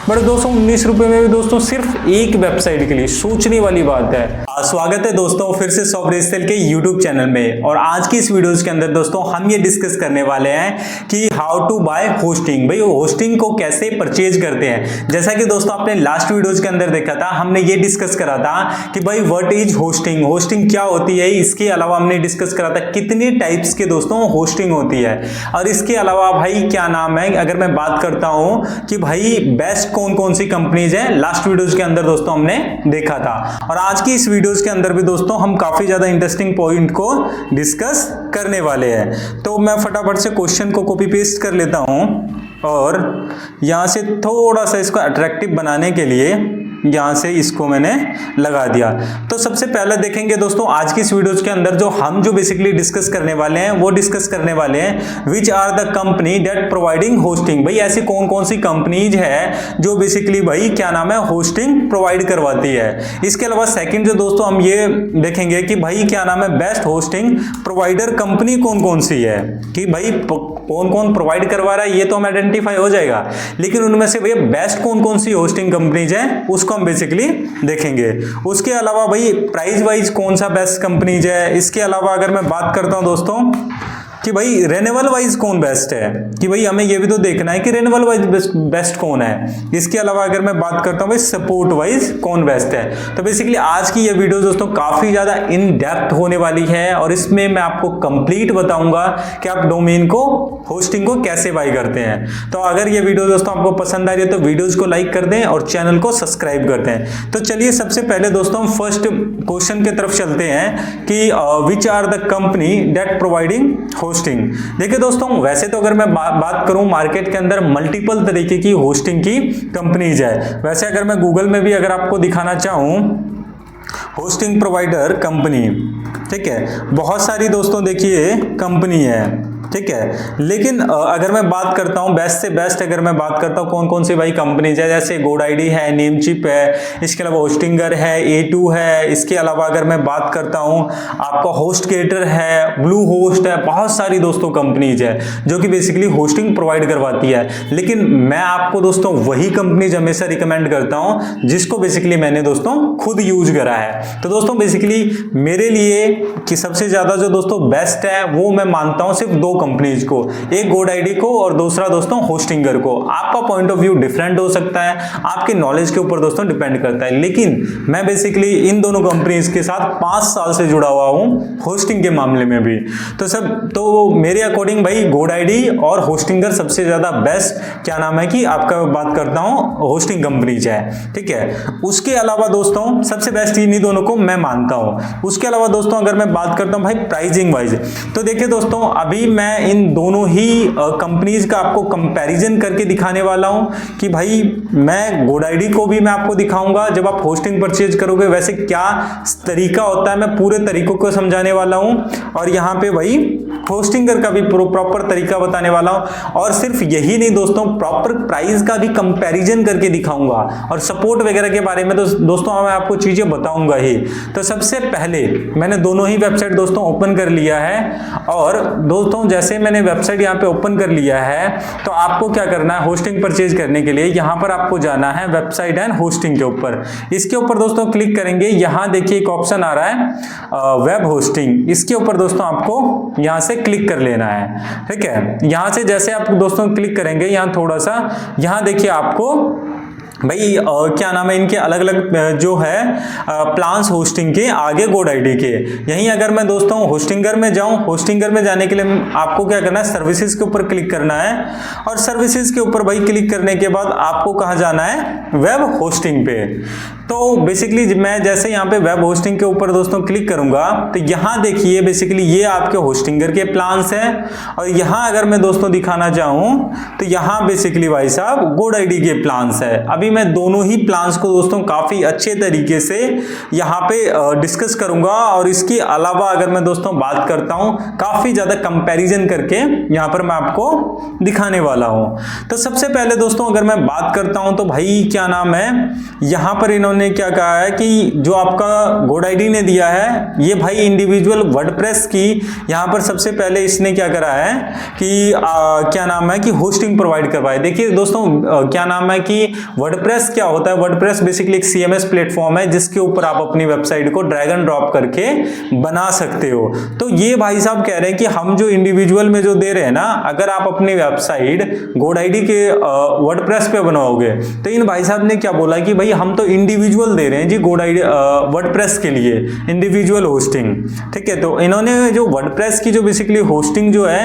But दोस्तों 19 रुपए में भी दोस्तों सिर्फ एक वेबसाइट के लिए, सोचने वाली बात है। स्वागत है दोस्तों फिर से शॉप रेसेल के यूट्यूब चैनल में। और आज की इस वीडियोस के अंदर दोस्तों हम ये डिस्कस करने वाले हैं कि हाउ टू बाय होस्टिंग, भाई होस्टिंग को कैसे परचेज करते हैं। जैसा कि दोस्तों आपने लास्ट वीडियोस के अंदर देखा था, हमने ये डिस्कस करा था कि भाई व्हाट इज होस्टिंग, होस्टिंग क्या होती है। इसके अलावा हमने डिस्कस करा था कितने टाइप्स के दोस्तों होस्टिंग होती है, और इसके अलावा भाई क्या नाम है, अगर मैं बात करता हूं कि भाई बेस्ट कौन कौन सी कंपनीज हैं, लास्ट वीडियोस के अंदर दोस्तों हमने देखा था। और आज की इस वीडियोस के अंदर भी दोस्तों हम काफी ज्यादा इंटरेस्टिंग पॉइंट को डिस्कस करने वाले हैं। तो मैं फटाफट से क्वेश्चन को कॉपी पेस्ट कर लेता हूं और यहां से थोड़ा सा इसको अट्रैक्टिव बनाने के लिए यहां से इसको मैंने लगा दिया। तो सबसे पहले देखेंगे दोस्तों आज की इस वीडियोस के अंदर जो बेसिकली डिस्कस करने वाले हैं वो डिस्कस करने वाले हैं which are the company that providing hosting. भाई ऐसी कौन कौन सी कंपनीज है जो बेसिकली भाई क्या नाम है होस्टिंग प्रोवाइड करवाती है। इसके अलावा सेकंड जो दोस्तों हम ये देखेंगे कि भाई क्या नाम है बेस्ट होस्टिंग प्रोवाइडर कंपनी कौन कौन सी है, कि भाई कौन कौन प्रोवाइड करवा रहा है ये तो हम आइडेंटिफाई हो जाएगा, लेकिन उनमें से भैया बेस्ट कौन कौन सी होस्टिंग कंपनीज है उसको हम बेसिकली देखेंगे। उसके अलावा भाई प्राइस वाइज कौन सा बेस्ट कंपनीज है। इसके अलावा अगर मैं बात करता हूं दोस्तों कि भाई रेन्यूअल वाइज कौन बेस्ट है, कि भाई हमें ये भी तो देखना है कि रेन्यूअल वाइज बेस्ट कौन है। इसके अलावा अगर मैं बात करता हूं भाई सपोर्ट वाइज कौन बेस्ट है। तो बेसिकली आज की ये वीडियो दोस्तों काफी ज्यादा इन डेप्थ होने वाली है और इसमें मैं आपको कंप्लीट बताऊंगा कि आप डोमेन को होस्टिंग को कैसे बाय करते हैं। तो अगर ये वीडियो दोस्तों आपको पसंद आ रही है तो वीडियोज को लाइक कर दें और चैनल को सब्सक्राइब कर दें। तो चलिए सबसे पहले दोस्तों हम फर्स्ट क्वेश्चन की तरफ चलते हैं कि which are the company that providing hosting. देखिए दोस्तों वैसे तो अगर मैं बात करूं मार्केट के अंदर मल्टीपल तरीके की होस्टिंग की कंपनीज है। वैसे अगर मैं गूगल में भी अगर आपको दिखाना चाहूं होस्टिंग प्रोवाइडर कंपनी, ठीक है, बहुत सारी दोस्तों देखिए कंपनी है, ठीक है। लेकिन अगर मैं बात करता हूं बेस्ट से बेस्ट, अगर मैं बात करता हूं कौन कौन सी भाई कंपनीज है, जैसे गोडाईडी है, नेमचिप है, इसके अलावा होस्टिंगर है, A2 है। इसके अलावा अगर मैं बात करता हूं आपका होस्टगेटर है, ब्लू होस्ट है, बहुत सारी दोस्तों कंपनीज है जो कि बेसिकली होस्टिंग प्रोवाइड करवाती है। लेकिन मैं आपको दोस्तों वही कंपनीज हमेशा रिकमेंड करता हूं जिसको बेसिकली मैंने दोस्तों खुद यूज करा है। तो दोस्तों बेसिकली मेरे लिए कि सबसे ज्यादा जो दोस्तों बेस्ट है वो मैं मानता हूं सिर्फ दो कंपनीज को, एक गोडाईडी को और दूसरा दोस्तों होस्टिंगर को। आपका पॉइंट ऑफ व्यू डिफरेंट हो सकता है, आपके नॉलेज के ऊपर दोस्तों डिपेंड करता है, लेकिन मैं बेसिकली इन दोनों कंपनीज के साथ 5 साल से जुड़ा हुआ हूं होस्टिंग के मामले में भी। तो मेरे अकॉर्डिंग भाई गोडाईडी और होस्टिंगर सबसे ज्यादा बेस्ट क्या नाम है कि आपका बात करता हूं होस्टिंग कंपनीज है, ठीक है। उसके अलावा दोस्तों सबसे बेस्ट इन्हीं दोनों को मैं मानता हूं। उसके अलावा दोस्तों अगर मैं बात करता हूं भाई प्राइसिंग वाइज, तो देखिए दोस्तों अभी मैं इन दोनों ही कंपनीज का आपको कंपैरिजन करके दिखाने वाला हूं कि भाई मैं गोडाईडी को भी मैं आपको दिखाऊंगा जब आप होस्टिंग परचेज करोगे वैसे क्या तरीका होता है, मैं पूरे तरीकों को समझाने वाला हूं। और यहां पे भाई होस्टिंगर का भी प्रॉपर तरीका बताने वाला हूं। और सिर्फ यही नहीं दोस्तों, प्रॉपर प्राइस का भी कंपैरिजन करके दिखाऊंगा और सपोर्ट वगैरह के बारे में तो दोस्तों मैं आपको चीजें बताऊंगा ही। तो सबसे पहले मैंने दोनों ही वेबसाइट दोस्तों ओपन कर लिया है, और दोस्तों जैसे मैंने वेबसाइट यहां पे ओपन कर लिया है तो आपको क्या करना है होस्टिंग परचेज करने के लिए यहां पर आपको जाना है वेबसाइट एंड होस्टिंग के ऊपर। इसके ऊपर दोस्तों क्लिक करेंगे, यहां देखिए एक ऑप्शन आ रहा है वेब होस्टिंग, इसके ऊपर दोस्तों आपको यहां से क्लिक कर लेना है, ठीक है। यहां से जैसे आप दोस्तों क्लिक करेंगे यहां थोड़ा सा यहां देखिए आपको भाई क्या नाम है इनके अलग अलग जो है प्लान्स होस्टिंग के आगे गोडाईडी के। यहीं अगर मैं दोस्तों होस्टिंगर में जाऊं, होस्टिंगर में जाने के लिए आपको क्या करना है सर्विसेज के ऊपर क्लिक करना है, और सर्विसेज के ऊपर भाई क्लिक करने के बाद आपको कहां जाना है वेब होस्टिंग पे। तो बेसिकली मैं जैसे यहाँ पे वेब होस्टिंग के ऊपर दोस्तों क्लिक करूंगा तो यहाँ देखिए बेसिकली ये आपके होस्टिंगर के प्लान्स हैं, और यहाँ अगर मैं दोस्तों दिखाना चाहूँ तो यहाँ बेसिकली भाई साहब गोडाईडी के प्लान्स है। अभी मैं दोनों ही प्लान्स को दोस्तों काफी अच्छे तरीके से यहाँ पे डिस्कस करूंगा, और इसके अलावा अगर मैं दोस्तों बात करता हूँ काफी ज्यादा कंपैरिजन करके यहाँ पर मैं आपको दिखाने वाला हूँ। तो सबसे पहले दोस्तों अगर मैं बात करता हूँ तो भाई क्या नाम है यहाँ पर इन्होंने इन्होंने क्या कहा है कि जो आपका GoDaddy ने दिया है ये भाई इंडिविजुअल वर्डप्रेस की यहाँ पर सबसे पहले इसने क्या करा है कि क्या नाम है कि होस्टिंग प्रोवाइड करवाए। देखिए दोस्तों क्या नाम है कि वर्डप्रेस क्या होता है, वर्डप्रेस बेसिकली एक CMS प्लेटफॉर्म है जिसके ऊपर आप अपनी वेबसाइट को ड्रैग एंड ड्रॉप करके बना सकते हो। तो ये भाई साहब कह रहे हैं कि हम जो इंडिविजुअल में जो दे रहे हैं ना, अगर आप अपनी वेबसाइट GoDaddy के वर्डप्रेस पे बनाओगे तो इन भाई साहब ने क्या बोला कि भाई हम तो इंडिविजुअल दे रहे हैं जी GoDaddy वर्डप्रेस के लिए इंडिविजुअल होस्टिंग, ठीक है। तो इन्होंने जो वर्डप्रेस की जो बेसिकली होस्टिंग जो है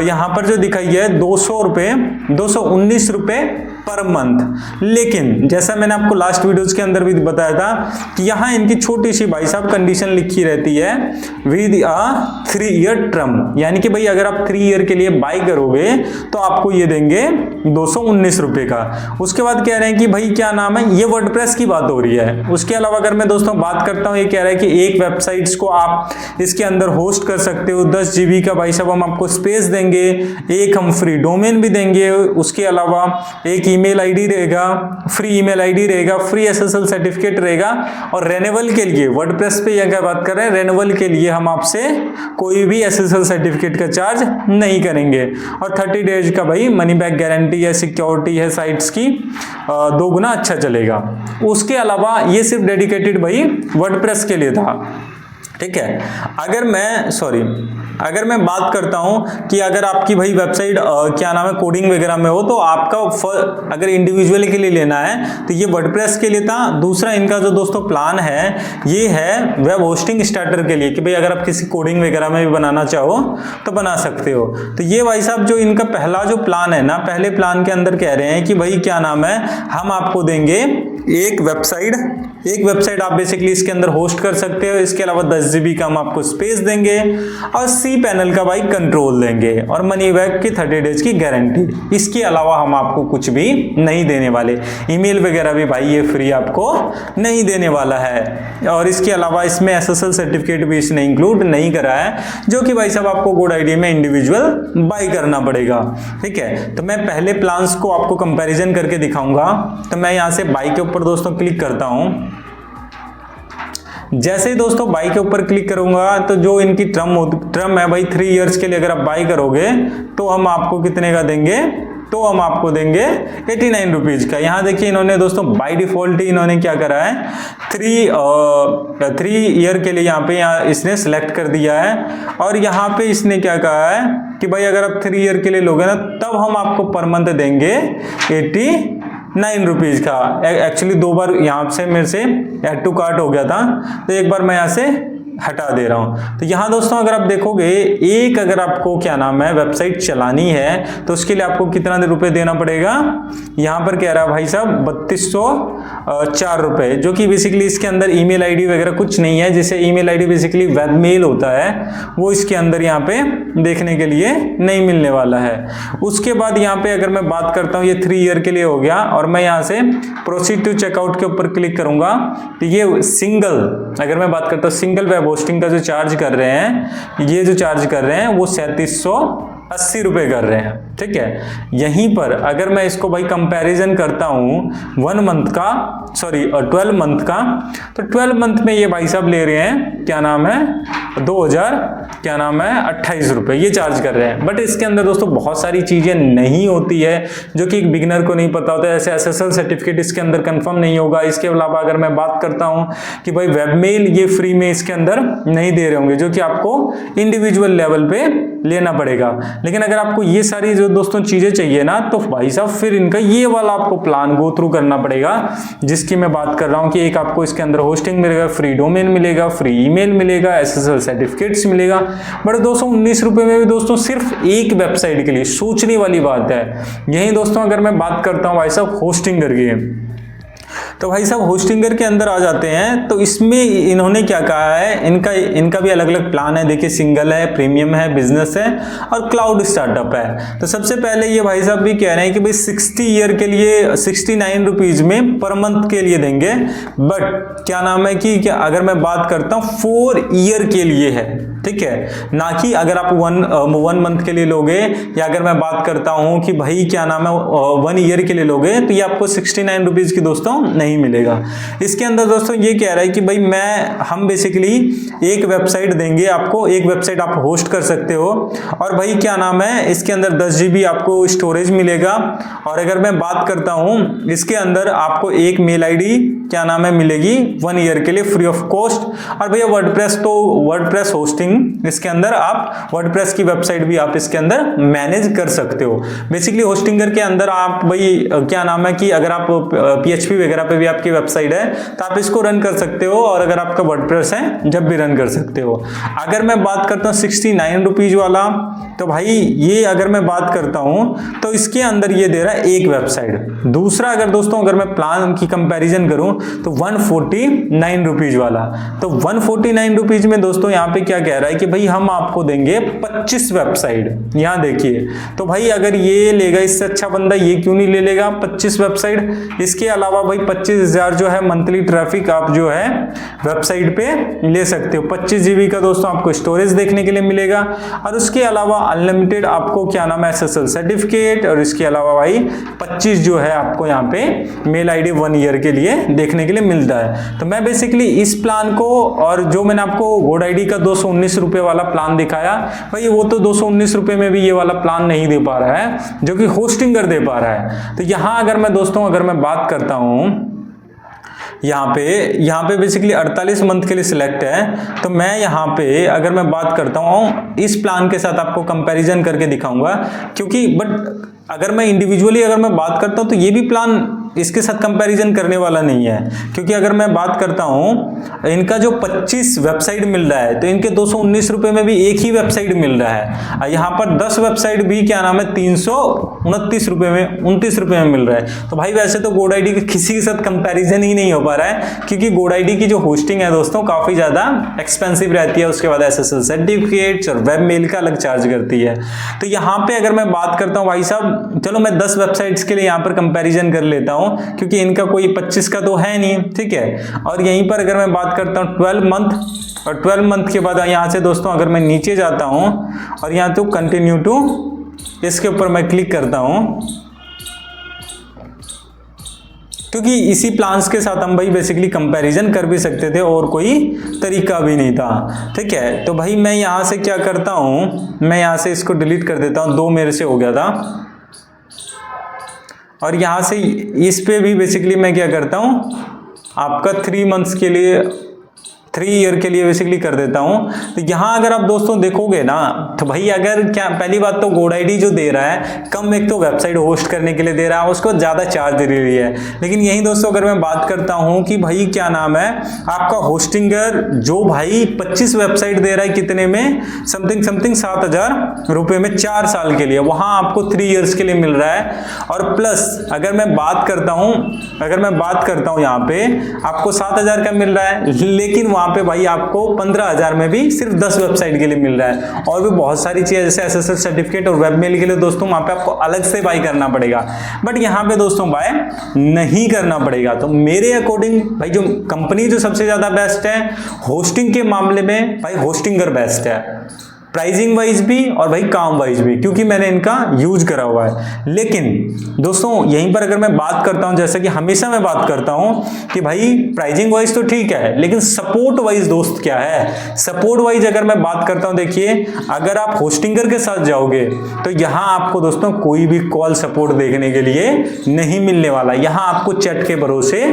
यहां पर जो दिखाई है 219 रुपए पर मंथ। लेकिन जैसा मैंने आपको लास्ट वीडियोस के अंदर भी बताया था कि यहां इनकी छोटी सी भाई साहब कंडीशन लिखी रहती है विद अ 3 ईयर टर्म, यानी कि भाई अगर आप 3 ईयर के लिए बाय करोगे तो आपको ये देंगे 219 रुपए का। उसके बाद कह रहे हैं कि भाई क्या नाम है, ये वर्डप्रेस की बात हो रही है। उसके अलावा अगर मैं दोस्तों बात करता हूं, ये कह रहा है कि एक वेबसाइट्स को आप इसके अंदर होस्ट कर सकते हो, 10 GB का भाई साहब हम आपको स्पेस देंगे, एक हम फ्री डोमेन भी देंगे, उसके अलावा एक ईमेल आईडी रहेगा, फ्री ईमेल आईडी रहेगा, फ्री SSL सर्टिफिकेट रहेगा, और रेन्यूअल के लिए वर्डप्रेस पे यह क्या बात कर रहे हैं, रेन्यूअल के लिए हम आपसे कोई भी SSL सर्टिफिकेट का चार्ज नहीं करेंगे, और 30 डेज का भाई मनी बैक गारंटी है, सिक्योरिटी है साइट्स की, 2 गुना अच्छा चलेगा। उसके अलावा ये सिर्फ डेडिकेटेड भाई वर्डप्रेस के लिए था, ठीक है। अगर मैं बात करता हूं कि अगर आपकी भाई वेबसाइट क्या नाम है कोडिंग वगैरह में हो तो आपका अगर इंडिविजुअल के लिए लेना है तो ये वर्डप्रेस के लिए था। दूसरा इनका जो दोस्तों प्लान है ये है वेब होस्टिंग स्टार्टर के लिए कि भाई अगर आप किसी कोडिंग वगैरह में भी बनाना चाहो तो बना सकते हो। तो ये भाई साहब जो इनका पहला जो प्लान है ना, पहले प्लान के अंदर कह रहे हैं कि भाई क्या नाम है हम आपको देंगे एक वेबसाइट आप बेसिकली इसके अंदर होस्ट कर सकते हो। इसके अलावा 10 GB का हम आपको स्पेस देंगे और cPanel का भाई कंट्रोल देंगे और मनी बैक की 30 डेज की गारंटी। इसके अलावा हम आपको कुछ भी नहीं देने वाले, ईमेल वगैरह भी भाई ये फ्री आपको नहीं देने वाला है। और इसके अलावा इसमें SSL सर्टिफिकेट भी इसने इंक्लूड नहीं करा है, जो कि भाई साहब आपको GoDaddy में इंडिविजुअल बाई करना पड़ेगा, ठीक है। तो मैं पहले प्लान्स को आपको कंपैरिजन करके दिखाऊंगा। तो मैं यहाँ से बाई के ऊपर दोस्तों क्लिक करता हूं। जैसे ही दोस्तों बाई के ऊपर क्लिक करूंगा तो जो इनकी टर्म है भाई 3 इयर्स के लिए अगर आप बाई करोगे तो हम आपको कितने का देंगे, तो हम आपको देंगे 89 रुपीज का। यहाँ देखिए इन्होंने दोस्तों बाय डिफॉल्ट ही इन्होंने क्या करा है 3 ईयर के लिए यहाँ इसने सेलेक्ट कर दिया है। और यहाँ पे इसने क्या कहा है कि भाई अगर आप 3 ईयर के लिए लोगे ना तब हम आपको पर मंथ देंगे 89 रुपीज का। एक्चुअली 2 बार यहाँ से मेरे से ऐड टू कार्ट हो गया था, तो एक बार मैं यहाँ से हटा दे रहा हूं। तो यहां दोस्तों अगर आप देखोगे एक अगर आपको क्या नाम है वेबसाइट चलानी है तो उसके लिए आपको कितना रुपए देना पड़ेगा, यहां पर कह रहा है भाई साहब 3204 रुपए, जो कि बेसिकली इसके अंदर ईमेल आईडी वगैरह कुछ नहीं है। जैसे email ID basically web mail होता है वो इसके अंदर यहाँ पे देखने के लिए नहीं मिलने वाला है। उसके बाद यहाँ पे अगर मैं बात करता हूँ ये 3 ईयर के लिए हो गया और मैं यहाँ से प्रोसीड टू चेकआउट के ऊपर क्लिक करूंगा तो ये सिंगल, अगर मैं बात करता हूँ सिंगल वेब होस्टिंग का जो चार्ज कर रहे हैं, ये जो चार्ज कर रहे हैं वो 3780 रुपए कर रहे हैं, ठीक है। यहीं पर अगर मैं इसको भाई कंपैरिजन करता हूं 12 मंथ का, तो 12 मंथ में ये भाई साहब ले रहे हैं क्या नाम है 28 रुपए ये चार्ज कर रहे हैं। बट इसके अंदर दोस्तों बहुत सारी चीजें नहीं होती है जो कि एक बिगिनर को नहीं पता होता है। जैसे SSL सर्टिफिकेट इसके अंदर कंफर्म नहीं होगा। इसके अलावा अगर मैं बात करता हूं कि भाई वेबमेल ये फ्री में इसके अंदर नहीं दे रहे होंगे, जो कि आपको इंडिविजुअल लेवल पे लेना पड़ेगा। लेकिन अगर आपको ये सारी जो दोस्तों चीजें चाहिए ना तो भाई साहब फिर इनका ये वाला आपको प्लान गो थ्रू करना पड़ेगा, जिसकी मैं बात कर रहा हूं कि एक आपको इसके अंदर होस्टिंग मिलेगा, फ्री डोमेन मिलेगा, फ्री ईमेल मिलेगा, SSL सर्टिफिकेट्स मिलेगा। बट 219 रुपए में भी दोस्तों सिर्फ एक वेबसाइट के लिए सोचने वाली बात है। यही दोस्तों अगर मैं बात करता हूं भाई साहब होस्टिंगर की, तो भाई साहब होस्टिंगर के अंदर आ जाते हैं तो इसमें इन्होंने क्या कहा है, इनका भी अलग अलग प्लान है। देखिए सिंगल है, प्रीमियम है, बिजनेस है और क्लाउड स्टार्टअप है। तो सबसे पहले ये भाई साहब भी कह रहे हैं कि भाई 60 ईयर के लिए 69 रुपीज में पर मंथ के लिए देंगे। बट क्या नाम है कि अगर मैं बात करता हूं 4 ईयर के लिए है, ठीक है, ना कि अगर आप वन मंथ के लिए लोगे, या अगर मैं बात करता हूं कि भाई क्या नाम है 1 ईयर के लिए लोगे, तो ये आपको 69 रुपीज की दोस्तों नहीं मिलेगा। इसके अंदर दोस्तों ये कह रहा है कि भाई हम बेसिकली एक वेबसाइट देंगे आपको, एक वेबसाइट आप होस्ट कर सकते हो, और भाई क्या नाम है इसके अंदर 10 GB आपको स्टोरेज मिलेगा। और अगर मैं बात करता हूं इसके अंदर आपको एक मेल आईडी क्या नाम है मिलेगी 1 ईयर के लिए फ्री ऑफ कॉस्ट। और भैया वर्डप्रेस, तो वर्डप्रेस होस्टिंग इसके अंदर आप वर्डप्रेस की वेबसाइट भी आप इसके अंदर मैनेज कर सकते हो। बेसिकली होस्टिंगर के अंदर आप भाई क्या नाम है कि अगर आप PHP वगैरह पे भी आपकी वेबसाइट है तो आप इसको रन कर सकते हो, और अगर आपका वर्डप्रेस है जब भी रन कर सकते हो। अगर मैं बात करता हूँ 69 रुपीज वाला, तो भाई ये अगर मैं बात करता हूं तो इसके अंदर ये दे रहा है एक वेबसाइट। दूसरा अगर दोस्तों अगर मैं प्लान की कंपैरिजन करूं तो 149 रुपीज वाला, तो 149 रुपीज में दोस्तों यहां पे क्या कह रहा है कि भाई हम आपको देंगे 25 वेबसाइट। यहां देखिए, तो भाई अगर ये लेगा इससे अच्छा बंदा ये क्यों नहीं ले लेगा 25 वेबसाइट। इसके अलावा भाई 25,000 जो है मंथली ट्रैफिक आप जो है वेबसाइट पे ले सकते हो। 25 GB का दोस्तों आपको स्टोरेज देखने के लिए मिलेगा, और उसके अलावा अनलिमिटेड आपको क्या नाम है SSL सर्टिफिकेट, और इसके अलावा भाई 25 जो है आपको यहाँ पे मेल आईडी 1 ईयर के लिए देखने के लिए मिलता है। तो मैं बेसिकली इस प्लान को, और जो मैंने आपको GoDaddy का 219 रुपए वाला प्लान दिखाया, भाई वो तो 219 रुपए में भी ये वाला प्लान नहीं दे पा रहा है जो कि होस्टिंगर दे पा रहा है। तो यहां अगर मैं दोस्तों अगर मैं बात करता हूं यहाँ पे बेसिकली 48 मंथ के लिए सिलेक्ट है, तो मैं यहाँ पे अगर मैं बात करता हूँ इस प्लान के साथ आपको कंपैरिजन करके दिखाऊंगा, क्योंकि बट अगर मैं इंडिविजुअली अगर मैं बात करता हूँ तो ये भी प्लान इसके साथ कंपैरिजन करने वाला नहीं है, क्योंकि अगर मैं बात करता हूं इनका जो 25 वेबसाइट मिल रहा है तो इनके 219 रुपए में भी एक ही वेबसाइट मिल रहा है। यहाँ पर 10 वेबसाइट भी क्या नाम है 329 रुपए में 29 रुपए में मिल रहा है। तो भाई वैसे तो GoDaddy के किसी के साथ कंपैरिजन ही नहीं हो पा रहा है, क्योंकि GoDaddy की जो होस्टिंग है दोस्तों काफी ज्यादा एक्सपेंसिव रहती है। उसके बाद SSL सर्टिफिकेट्स और वेब मेल का अलग चार्ज करती है। तो यहाँ पे अगर मैं बात करता हूँ भाई साहब, चलो मैं 10 वेबसाइट्स के लिए यहाँ पर कंपैरिजन कर लेता हूँ, क्योंकि इनका कोई 25 का तो है नहीं, ठीक है। और यहीं पर अगर मैं बात करता हूँ 12 मंथ, और 12 मंथ के बाद यहाँ से दोस्तों अगर मैं नीचे जाता हूँ और यहाँ तो कंटिन्यू टू इसके ऊपर मैं क्लिक करता हूँ, क्योंकि इसी प्लान्स के साथ हम भाई बेसिकली कंपैरिजन कर भी सकते थे और कोई तरीका भी नहीं था, ठीक है। तो भाई मैं यहाँ से क्या करता हूँ, मैं यहाँ से इसको डिलीट कर देता हूँ, 2 मेरे से हो गया था। और यहाँ से इस पे भी बेसिकली मैं क्या करता हूँ आपका 3 मंथ्स के लिए 3 ईयर के लिए बेसिकली कर देता हूं। तो यहां अगर आप दोस्तों देखोगे ना तो भाई अगर क्या पहली बात तो GoDaddy जो दे रहा है कम, एक तो वेबसाइट होस्ट करने के लिए दे रहा है, उसको ज्यादा चार्ज दे रही है। लेकिन यही दोस्तों अगर मैं बात करता हूं कि भाई क्या नाम है आपका होस्टिंगर जो भाई 25 वेबसाइट दे रहा है कितने में, समथिंग 7,000 रुपए में 4 साल के लिए, वहां आपको 3 ईयर्स के लिए मिल रहा है। और प्लस अगर मैं बात करता हूं यहाँ पे आपको 7,000 का मिल रहा है, लेकिन वहां पे भाई आपको 15,000 में भी सिर्फ 10 वेबसाइट के लिए मिल रहा है। और भी बहुत सारी चीजें जैसे SSL सर्टिफिकेट और वेब मेल के लिए दोस्तों वहां पे आपको अलग से बाय करना पड़ेगा, बट यहाँ पे दोस्तों बाय नहीं करना पड़ेगा। तो मेरे अकॉर्डिंग भाई जो कंपनी जो सबसे ज्यादा बेस्ट है होस्टिंग के मामले में, भाई होस्टिंगर बेस्ट है, प्राइसिंग वाइज भी और भाई काम वाइज भी, क्योंकि मैंने इनका यूज करा हुआ है। लेकिन दोस्तों यहीं पर अगर मैं बात करता हूं, जैसे कि हमेशा मैं बात करता हूं कि भाई प्राइसिंग वाइज तो ठीक है, लेकिन सपोर्ट वाइज दोस्त क्या है, सपोर्ट वाइज अगर मैं बात करता हूं, देखिए अगर आप होस्टिंगर के साथ जाओगे तो यहां आपको दोस्तों कोई भी कॉल सपोर्ट देखने के लिए नहीं मिलने वाला, यहां आपको चैट के भरोसे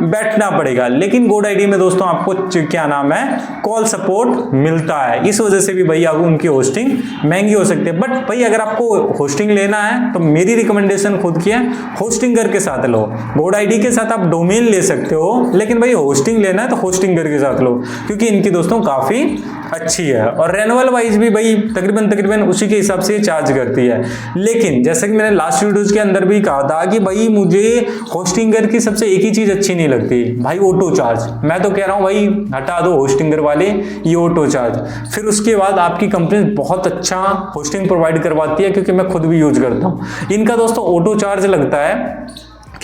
बैठना पड़ेगा। लेकिन GoDaddy में दोस्तों आपको क्या नाम है कॉल सपोर्ट मिलता है, इस वजह से भी भाई आप उनकी होस्टिंग महंगी हो सकती है। बट भाई अगर आपको होस्टिंग लेना है तो मेरी रिकमेंडेशन खुद की है, होस्टिंगर के साथ लो। GoDaddy के साथ आप डोमेन ले सकते हो, लेकिन भाई होस्टिंग लेना है तो होस्टिंगर के साथ लो, क्योंकि इनकी दोस्तों काफी अच्छी है। और रेनुअल वाइज भी भाई तकरीबन उसी के हिसाब से चार्ज करती है। लेकिन जैसे कि मैंने लास्ट वीडियोज के अंदर भी कहा था कि भाई मुझे होस्टिंगर की सबसे एक ही चीज अच्छी नहीं लगती, भाई ऑटो चार्ज। मैं तो कह रहा हूं भाई हटा दो होस्टिंगर वाले ये ऑटो चार्ज। फिर उसके बाद आपकी कंपनी बहुत अच्छा होस्टिंग प्रोवाइड करवाती है, क्योंकि मैं खुद भी यूज करता हूं। इनका दोस्तों ऑटो चार्ज लगता है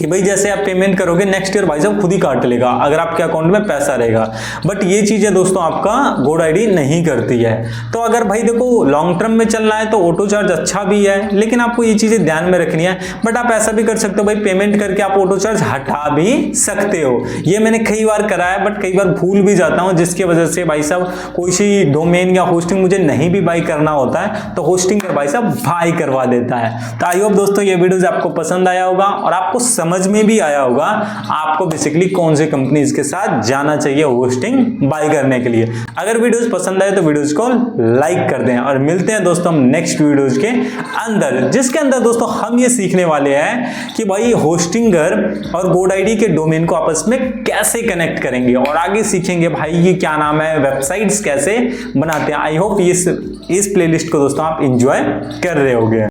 कि भाई जैसे आप पेमेंट करोगे नेक्स्ट ईयर भाई साहब खुद ही काट लेगा अगर आपके अकाउंट में पैसा रहेगा। बट ये चीजें दोस्तों आपका GoDaddy नहीं करती है। तो अगर भाई देखो लॉन्ग टर्म में चलना है तो ऑटो चार्ज अच्छा भी है, लेकिन आपको ये चीजें ध्यान में रखनी है। बट आप ऐसा भी कर सकते हो भाई, पेमेंट करके आप ऑटो चार्ज हटा भी सकते हो। ये मैंने कई बार करा है, बट कई बार भूल भी जाता हूं, जिसकी वजह से भाई साहब कोई सी डोमेन या होस्टिंग मुझे नहीं भी बाई करना होता है तो होस्टिंग भाई साहब बाई करवा देता है। तो आई होप दोस्तों ये वीडियोस आपको पसंद आया होगा और आपको समझ में भी आया होगा आपको बेसिकली कौन से कंपनीज के साथ जाना चाहिए होस्टिंग बाय करने के लिए। अगर वीडियोस पसंद आए तो वीडियोस को लाइक कर दें और मिलते हैं दोस्तों हम नेक्स्ट वीडियोस के अंदर, जिसके अंदर दोस्तों हम ये सीखने वाले हैं कि भाई होस्टिंगर और GoDaddy के डोमेन को आपस में कैसे कनेक्ट करेंगे और आगे सीखेंगे भाई ये क्या नाम है वेबसाइट्स कैसे बनाते हैं। आई होप इस प्लेलिस्ट को दोस्तों आप एंजॉय कर रहे होगे।